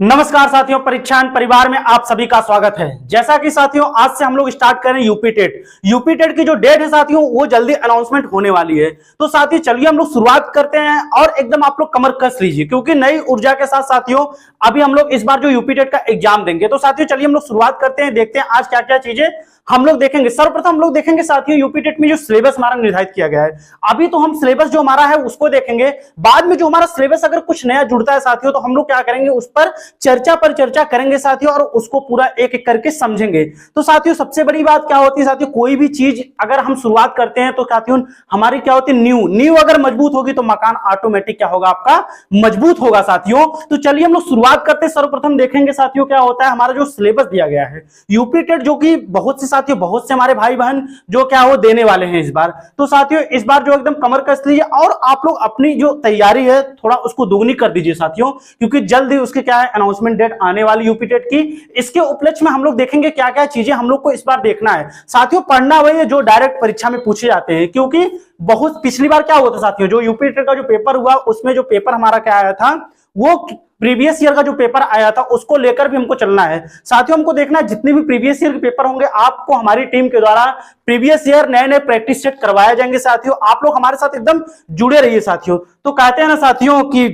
नमस्कार साथियों, परीक्षान परिवार में आप सभी का स्वागत है। जैसा कि साथियों आज से हम लोग स्टार्ट करें यूपी टेट की जो डेट है साथियों वो जल्दी अनाउंसमेंट होने वाली है। तो साथियों चलिए हम लोग शुरुआत करते हैं और एकदम आप लोग कमर कस लीजिए क्योंकि नई ऊर्जा के साथ साथियों अभी हम लोग इस बार जो यूपी टेट का एग्जाम देंगे। तो साथियों चलिए हम लोग शुरुआत करते हैं, देखते हैं आज क्या क्या चीजें हम लोग देखेंगे। सर्वप्रथम हम लोग देखेंगे साथियों यूपी टेट में जो सिलेबस हमारा निर्धारित किया गया है। अभी तो हम सिलेबस जो हमारा है उसको देखेंगे, बाद में जो हमारा सिलेबस अगर कुछ नया जुड़ता है साथियों तो हम लोग क्या करेंगे, उस पर चर्चा करेंगे साथियों और उसको पूरा एक एक करके समझेंगे। तो साथियों सबसे बड़ी बात क्या होती है साथियों, कोई भी चीज अगर हम शुरुआत करते हैं तो साथियों हमारी क्या होती है, नींव अगर मजबूत होगी तो मकान ऑटोमेटिक क्या होगा, आपका मजबूत होगा साथियों। तो चलिए हम लोग शुरुआत करते हैं। सर्वप्रथम देखेंगे साथियों क्या होता है, हमारा जो सिलेबस दिया गया है यूपी टेट, जो कि बहुत से साथियों, बहुत से हमारे भाई बहन जो क्या वो देने वाले हैं इस बार। तो साथियों इस बार जो एकदम कमर कस लीजिए और आप लोग अपनी जो तैयारी है थोड़ा उसको दुगनी कर दीजिए साथियों, क्योंकि जल्द ही उसके क्या है अनाउंसमेंट डेट आने वाली यूपी टेट की। इसके उपलक्ष्य में हम लोग देखेंगे क्या क्या चीजें हम लोग को इस बार देखना है साथियों। पढ़ना वही है जो डायरेक्ट परीक्षा में पूछे जाते हैं, क्योंकि बहुत पिछली बार क्या हुआ था साथियों, जो यूपी टेट का जो पेपर हुआ उसमें जो पेपर हमारा क्या आया था, वो प्रीवियस ईयर का जो पेपर आया था उसको लेकर भी हमको चलना है साथियों। हमको देखना है जितने भी प्रीवियस ईयर के पेपर होंगे आपको हमारी टीम के द्वारा प्रीवियस ईयर नए नए प्रैक्टिस सेट करवाए जाएंगे साथियों। आप लोग हमारे साथ एकदम जुड़े रहिए साथियों। तो कहते हैं ना साथियों कि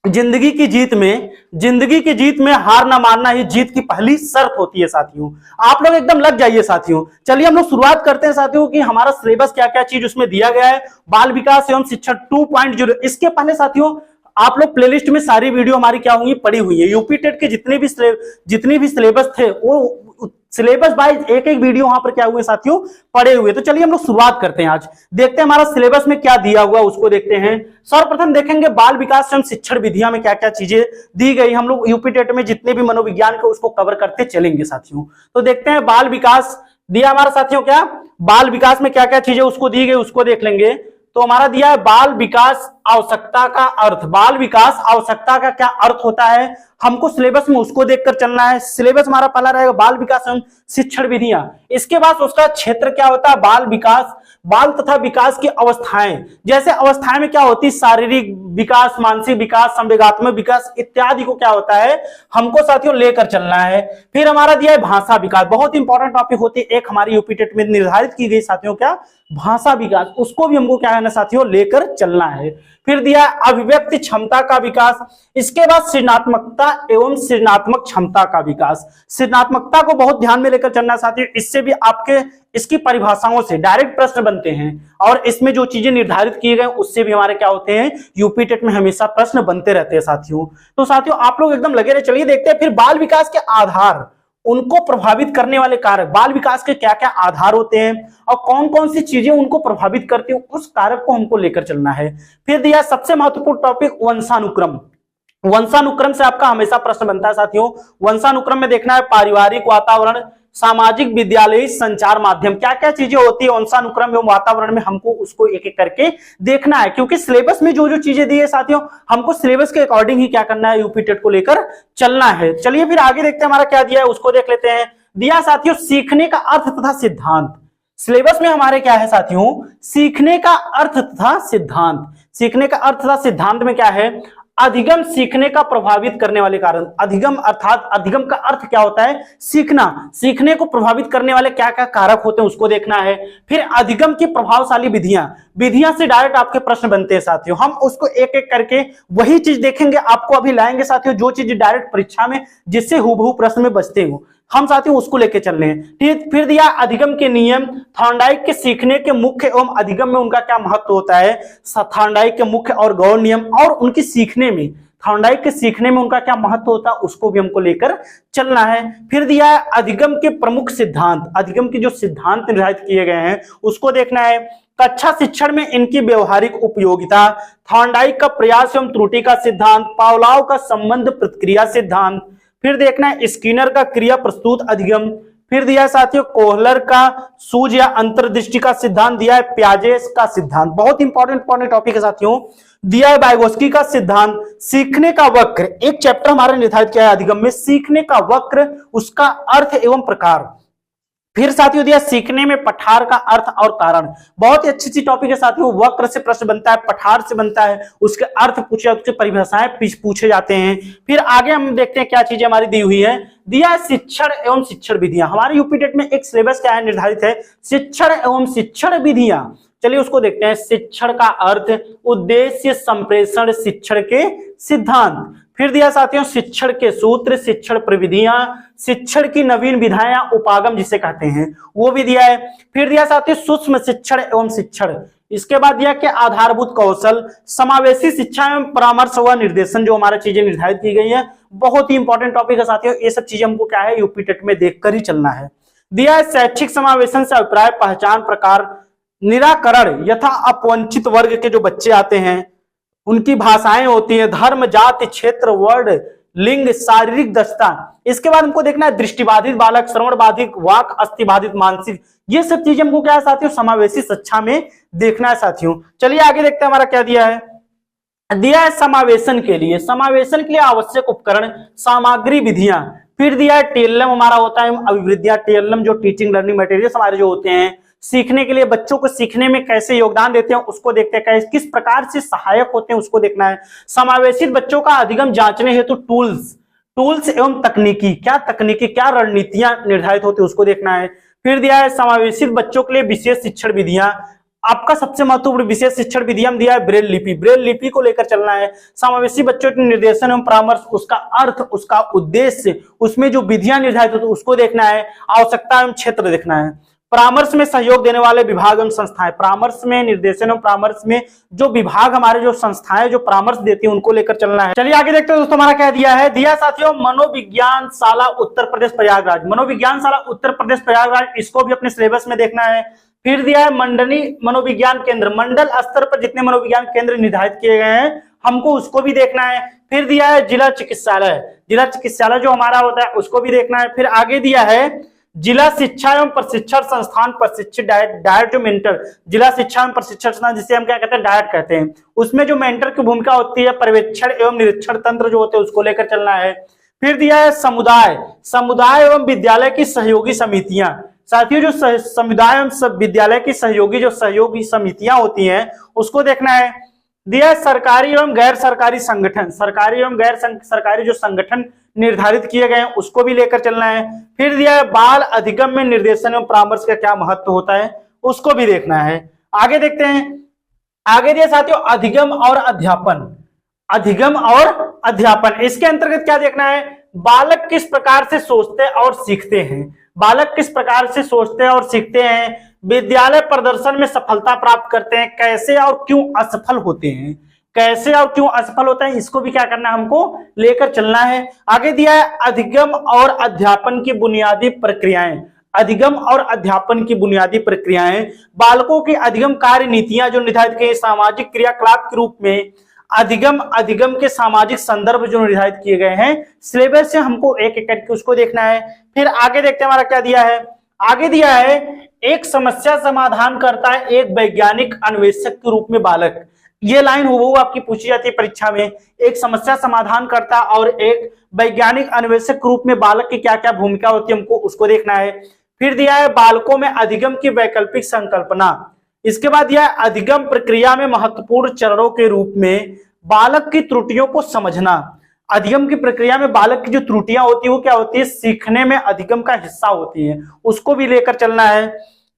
जिंदगी की जीत में हार ना मानना ही जीत की पहली शर्त होती है साथियों। आप लोग एकदम लग जाइए साथियों। चलिए हम लोग शुरुआत करते हैं साथियों कि हमारा सिलेबस क्या क्या चीज उसमें दिया गया है। बाल विकास एवं शिक्षा 2.0। इसके पहले साथियों आप लोग प्लेलिस्ट में सारी वीडियो हमारी क्या होंगी, पड़ी हुई है। यूपी टेट के जितने भी सिलेबस थे वो सिलेबस वाइज एक एक वीडियो वहां पर क्या हुए साथियों, पड़े हुए। तो चलिए हम लोग शुरुआत करते हैं। आज देखते हैं हमारा सिलेबस में क्या दिया हुआ उसको देखते हैं। सर्वप्रथम देखेंगे बाल विकास एवं शिक्षण विधियां में क्या क्या चीजें दी गई। हम लोग यूपी टेट में जितने भी मनोविज्ञान के उसको कवर करते चलेंगे साथियों। तो देखते हैं बाल विकास दिया हमारा साथियों, क्या बाल विकास में क्या क्या चीजें उसको दी गई उसको देख लेंगे। तो हमारा दिया है बाल विकास आवश्यकता का अर्थ। बाल विकास आवश्यकता का क्या अर्थ होता है हमको सिलेबस में उसको देखकर चलना है। सिलेबस हमारा पहला रहेगा बाल विकास एवं शिक्षण विधियां। इसके बाद उसका क्षेत्र क्या होता है, बाल विकास, बाल तथा विकास की अवस्थाएं। जैसे अवस्थाएं में क्या होती है, शारीरिक विकास, मानसिक विकास, संवेगात्मक विकास इत्यादि को क्या होता है हमको साथियों लेकर चलना है। फिर हमारा दिया है भाषा विकास, बहुत इंपॉर्टेंट टॉपिक होती है, एक हमारी यूपी टेट में निर्धारित की गई साथियों क्या, भाषा विकास, उसको भी हमको क्या है ना साथियों लेकर चलना है। फिर दिया अभिव्यक्ति क्षमता का विकास। इसके बाद सृजनात्मकता एवं सृजनात्मक क्षमता का विकास। सृजनात्मकता को बहुत ध्यान में लेकर चलना साथियों, इससे भी आपके इसकी परिभाषाओं से डायरेक्ट प्रश्न बनते हैं और इसमें जो चीजें निर्धारित किए गए उससे भी हमारे क्या होते हैं, यूपी टेट में हमेशा प्रश्न बनते रहते हैं साथियों। तो साथियों आप लोग एकदम लगे रहे। चलिए देखते हैं फिर बाल विकास के आधार, उनको प्रभावित करने वाले कारक, बाल विकास के क्या क्या आधार होते हैं और कौन कौन सी चीजें उनको प्रभावित करती हैं, उस कारक को हमको लेकर चलना है। फिर दिया सबसे महत्वपूर्ण टॉपिक वंशानुक्रम। वंशानुक्रम से आपका हमेशा प्रश्न बनता है साथियों। वंशानुक्रम में देखना है पारिवारिक वातावरण, सामाजिक, विद्यालय, संचार माध्यम, क्या क्या चीजें होती है वंशानुक्रम एवं वातावरण में, हमको उसको एक एक करके देखना है। क्योंकि सिलेबस में जो जो चीजें दी है साथियों हमको सिलेबस के अकॉर्डिंग ही क्या करना है, यूपी टेट को लेकर चलना है। चलिए फिर आगे देखते हैं हमारा क्या दिया है उसको देख लेते हैं। दिया साथियों सीखने का अर्थ तथा सिद्धांत। सिलेबस में हमारे क्या है साथियों, सीखने का अर्थ तथा सिद्धांत। सीखने का अर्थ तथा सिद्धांत में क्या है, अधिगम सीखने का प्रभावित करने वाले कारण। अधिगम अर्थात अधिगम का अर्थ क्या होता है, सीखना, सीखने को प्रभावित करने वाले क्या क्या कारक होते हैं उसको देखना है। फिर अधिगम की प्रभावशाली विधियां, विधियां से डायरेक्ट आपके प्रश्न बनते हैं साथियों, हम उसको एक एक करके वही चीज देखेंगे, आपको अभी लाएंगे साथियों जो चीज डायरेक्ट परीक्षा में जिससे हूबहू प्रश्न में बचते हो, हम साथियों उसको लेके चल रहे हैं। ठीक, फिर दिया अधिगम के नियम। थॉर्नडाइक के सीखने के मुख्य एवं अधिगम में उनका क्या महत्व होता है, थॉर्नडाइक के मुख्य और गौण नियम और उनकी सीखने में, थॉर्नडाइक के सीखने में उनका क्या महत्व होता है उसको भी हमको लेकर चलना है। फिर दिया है अधिगम के प्रमुख सिद्धांत, अधिगम के जो सिद्धांत निर्धारित किए गए हैं उसको देखना है। कक्षा शिक्षण में इनकी व्यवहारिक उपयोगिता, थॉर्नडाइक का प्रयास एवं त्रुटि का सिद्धांत, पावलोव का संबंध प्रतिक्रिया सिद्धांत। फिर देखना है स्किनर का क्रिया प्रस्तुत अधिगम। फिर दिया है साथियों कोहलर का सूझ या अंतर्दृष्टि का सिद्धांत, दिया है प्याजे का सिद्धांत, बहुत इंपॉर्टेंट टॉपिक है साथियों। दिया है वाइगोस्की का सिद्धांत, सीखने का वक्र, एक चैप्टर हमारा निर्धारित किया है अधिगम में, सीखने का वक्र, उसका अर्थ एवं प्रकार। फिर साथियों दिया सीखने में पठार का अर्थ और कारण। बहुत ही अच्छी सी टॉपिक है साथियों। वक्र से प्रश्न बनता है, पठार से बनता है, उसके अर्थ पूछे जाते, उसकी परिभाषाएं पूछे जाते हैं। फिर आगे हम देखते हैं क्या चीजें हमारी दी हुई है। दिया है शिक्षण एवं शिक्षण विधियां। हमारे यूपीटेट में एक सिलेबस क्या है निर्धारित है, शिक्षण एवं शिक्षण विधियां। चलिए उसको देखते हैं। शिक्षण का अर्थ, उद्देश्य, संप्रेषण, शिक्षण के सिद्धांत। फिर दिया साथियों शिक्षण के सूत्र, शिक्षण प्रविधियां, शिक्षण की नवीन विधाएं, उपागम जिसे कहते हैं वो भी दिया है। फिर दिया साथियों सूक्ष्म शिक्षण एवं शिक्षण। इसके बाद दिया कि आधारभूत कौशल, समावेशी शिक्षा एवं परामर्श व निर्देशन, जो हमारी चीजें निर्धारित की गई है। बहुत ही इंपॉर्टेंट टॉपिक है साथियों। ये सब चीजें हमको क्या है यूपीटेट में देखकर ही चलना है। दिया है शैक्षिक समावेशन से अभिप्राय, पहचान, प्रकार, निराकरण यथा अपवंचित वर्ग के जो बच्चे आते हैं उनकी भाषाएं होती हैं, धर्म, जाति, क्षेत्र, वर्ण, लिंग, शारीरिक दक्षता। इसके बाद हमको देखना है दृष्टिबाधित बालक, श्रवण बाधित, वाक अस्थिबाधित, मानसिक। ये सब चीजें हमको क्या है साथियों समावेशी शिक्षा में देखना है साथियों। चलिए आगे देखते हैं हमारा क्या दिया है। दिया है समावेशन के लिए, समावेशन के लिए आवश्यक उपकरण, सामग्री, विधियां। फिर दिया है टेलम हमारा होता है अभिवृद्धियां, टेलम जो टीचिंग लर्निंग मटेरियल हमारे जो होते हैं सीखने के लिए, बच्चों को सीखने में कैसे योगदान देते हैं उसको देखते हैं, किस प्रकार से सहायक होते हैं उसको देखना है। समावेशित बच्चों का अधिगम जांचने हेतु टूल्स एवं तकनीकी, क्या तकनीकी क्या रणनीतियां निर्धारित होती है उसको देखना है। फिर दिया है समावेशित बच्चों के लिए विशेष शिक्षण विधियां। आपका सबसे महत्वपूर्ण विशेष शिक्षण विधियां दिया है ब्रेल लिपि, ब्रेल लिपि को लेकर चलना है। समावेशी बच्चों के निर्देशन एवं परामर्श, उसका अर्थ, उसका उद्देश्य, उसमें जो विधियां निर्धारित होती है उसको देखना है। आवश्यकता एवं क्षेत्र देखना है। परामर्श में सहयोग देने वाले विभाग एवं संस्थाएं, परामर्श में, निर्देशन एवं परामर्श में जो विभाग हमारे जो संस्थाएं जो परामर्श देती हैं उनको लेकर चलना है। चलिए आगे देखते हैं दोस्तों हमारा क्या दिया है। दिया साथियों मनोविज्ञान शाला उत्तर प्रदेश प्रयागराज, मनोविज्ञान शाला उत्तर प्रदेश प्रयागराज, इसको भी अपने सिलेबस में देखना है। फिर दिया है मंडली मनोविज्ञान केंद्र, मंडल स्तर पर जितने मनोविज्ञान केंद्र निर्धारित किए गए हैं हमको उसको भी देखना है। फिर दिया है जिला चिकित्सालय, जिला चिकित्सालय जो हमारा होता है उसको भी देखना है। फिर आगे दिया है जिला शिक्षा एवं प्रशिक्षण संस्थान, प्रशिक्षित डायट जो मेंटर, जिला शिक्षा एवं प्रशिक्षण संस्थान जिसे हम क्या कहते हैं डायट कहते हैं, उसमें जो मेंटर की भूमिका होती है, पर्यवेक्षण एवं निरीक्षण तंत्र जो होते हैं उसको लेकर चलना है। फिर दिया है समुदाय एवं विद्यालय की सहयोगी समितियां। साथियों जो समुदाय एवं विद्यालय की सहयोगी समितियां होती हैं उसको देखना है। दिया है सरकारी एवं गैर सरकारी संगठन, सरकारी एवं गैर सरकारी जो संगठन निर्धारित किए गए हैं उसको भी लेकर चलना है। फिर दिया है बाल अधिगम में निर्देशन एवं परामर्श का क्या महत्व होता है उसको भी देखना है। आगे देखते हैं। आगे दिया साथियों अधिगम और अध्यापन, अधिगम और अध्यापन, इसके अंतर्गत क्या देखना है, बालक किस प्रकार से सोचते और सीखते हैं, बालक किस प्रकार से सोचते और सीखते हैं, विद्यालय प्रदर्शन में सफलता प्राप्त करते हैं, कैसे और क्यों असफल होते हैं, कैसे और क्यों असफल होते हैं, इसको भी क्या करना है हमको लेकर चलना है। आगे दिया है अधिगम और अध्यापन की बुनियादी प्रक्रियाएं, अधिगम और अध्यापन की बुनियादी प्रक्रियाएं, बालकों की अधिगम कार्य नीतियां जो निर्धारित की सामाजिक क्रियाकलाप के रूप में, अधिगम के सामाजिक संदर्भ जो निर्धारित किए गए हैं सिलेबस से हमको एक एक करके उसको देखना है। फिर आगे देखते हैं हमारा क्या दिया है। आगे दिया है एक समस्या समाधान करता है एक वैज्ञानिक अन्वेषक के रूप में बालक, ये लाइन हो आपकी पूछी जाती है परीक्षा में, एक समस्या समाधान करता और एक वैज्ञानिक अन्वेषक के रूप में बालक की क्या क्या भूमिका होती है हमको उसको देखना है। फिर दिया है बालकों में अधिगम की वैकल्पिक संकल्पना, इसके बाद दिया है अधिगम प्रक्रिया में महत्वपूर्ण चरणों के रूप में बालक की त्रुटियों को समझना, अधिगम की प्रक्रिया में बालक की जो त्रुटियां होती है वो क्या होती है, सीखने में अधिगम का हिस्सा होती है, उसको भी लेकर चलना है।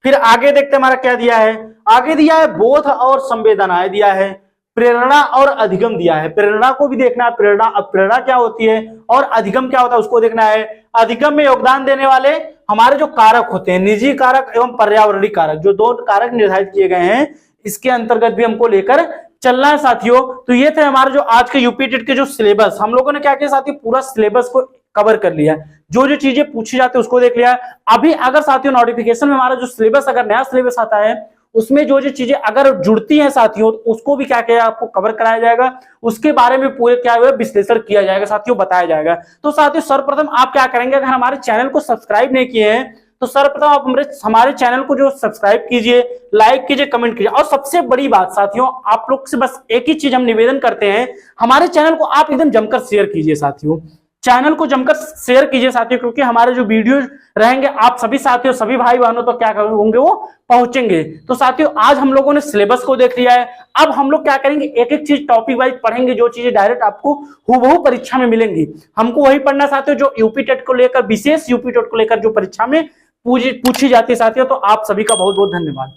फिर आगे देखते हैं हमारा क्या दिया है। आगे दिया है बोध और संवेदनाएं दिया है, प्रेरणा और अधिगम दिया है, प्रेरणा को भी देखना है, प्रेरणा क्या होती है और अधिगम क्या होता है उसको देखना है। अधिगम में योगदान देने वाले हमारे जो कारक होते हैं, निजी कारक एवं पर्यावरणीय कारक, जो दो कारक निर्धारित किए गए हैं इसके अंतर्गत भी हमको लेकर चलना है साथियों। तो ये थे हमारे जो आज के यूपी टेट के जो सिलेबस, हम लोगों ने क्या किया साथियों, पूरा सिलेबस को कवर कर लिया, जो जो चीजें पूछी जाती है उसको देख लिया। अभी अगर साथियों नोटिफिकेशन में हमारा जो सिलेबस, अगर नया सिलेबस आता है उसमें जो जो चीजें अगर जुड़ती हैं साथियों उसको भी क्या किया आपको कवर कराया जाएगा, उसके बारे में पूरे क्या हुआ विश्लेषण किया जाएगा साथियों, बताया जाएगा। तो साथियों सर्वप्रथम आप क्या करेंगे, अगर हमारे चैनल को सब्सक्राइब नहीं किए हैं तो सर्वप्रथम आप हमारे चैनल को जो सब्सक्राइब कीजिए, लाइक कीजिए, कमेंट कीजिए। और सबसे बड़ी बात साथियों, आप लोग से बस एक ही चीज हम निवेदन करते हैं, हमारे चैनल को आप एकदम जमकर शेयर कीजिए साथियों। चैनल को जमकर शेयर कीजिए साथियों, क्योंकि हमारे जो वीडियो रहेंगे आप सभी साथियों, सभी भाई बहनों तो क्या होंगे, वो पहुंचेंगे। तो साथियों आज हम लोगों ने सिलेबस को देख लिया है, अब हम लोग क्या करेंगे, एक एक चीज टॉपिक वाइज पढ़ेंगे, जो चीजें डायरेक्ट आपको हूबहू परीक्षा में मिलेंगी। हमको वही पढ़ना साथियों जो यूपी टेट को लेकर, विशेष यूपी टेट को लेकर जो परीक्षा में पूछी जाती है साथियों। तो आप सभी का बहुत बहुत धन्यवाद।